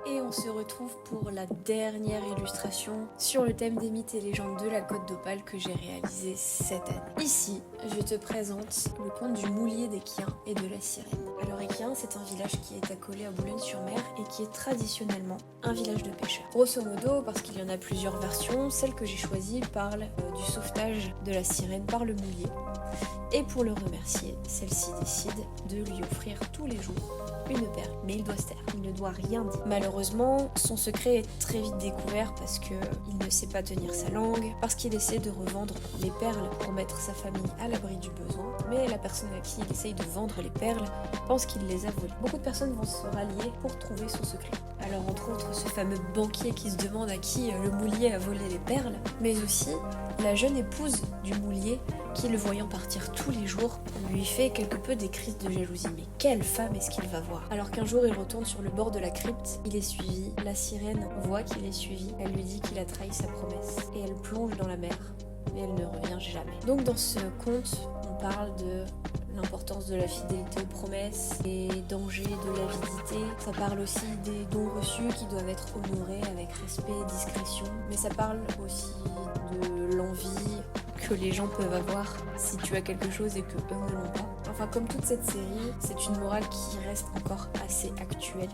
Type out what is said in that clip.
Et on se retrouve pour la dernière illustration sur le thème des mythes et légendes de la Côte d'Opale que j'ai réalisé cette année. Ici, je te présente le conte du Moulier d'Équien et de la Sirène. Alors Équien, c'est un village qui est accolé à Boulogne-sur-Mer et qui est traditionnellement un village de pêcheurs. Grosso modo, parce qu'il y en a plusieurs versions, celle que j'ai choisie parle du sauvetage de la sirène par le Moulier. Et pour le remercier, celle-ci décide de lui offrir tous les jours une perle, mais il doit se taire, il ne doit rien dire. Malheureusement, son secret est très vite découvert parce qu'il ne sait pas tenir sa langue, parce qu'il essaie de revendre les perles pour mettre sa famille à l'abri du besoin, mais la personne à qui il essaye de vendre les perles pense qu'il les a volées. Beaucoup de personnes vont se rallier pour trouver son secret. Alors entre autres ce fameux banquier qui se demande à qui le Moulier a volé les perles, mais aussi la jeune épouse du Moulier qui, le voyant partir tous les jours, lui fait quelque peu des crises de jalousie. Mais quelle femme est-ce qu'il va voir? Alors qu'un jour il retourne sur le bord de la crypte, il est suivi, la sirène voit qu'il est suivi, elle lui dit qu'il a trahi sa promesse, et elle plonge dans la mer, mais elle ne revient jamais. Donc dans ce conte, on parle de l'importance de la fidélité aux promesses, des dangers de l'avidité. Ça parle aussi des dons reçus qui doivent être honorés avec respect et discrétion. Mais ça parle aussi de l'envie que les gens peuvent avoir si tu as quelque chose et que eux ne l'ont pas. Enfin, comme toute cette série, c'est une morale qui reste encore assez actuelle.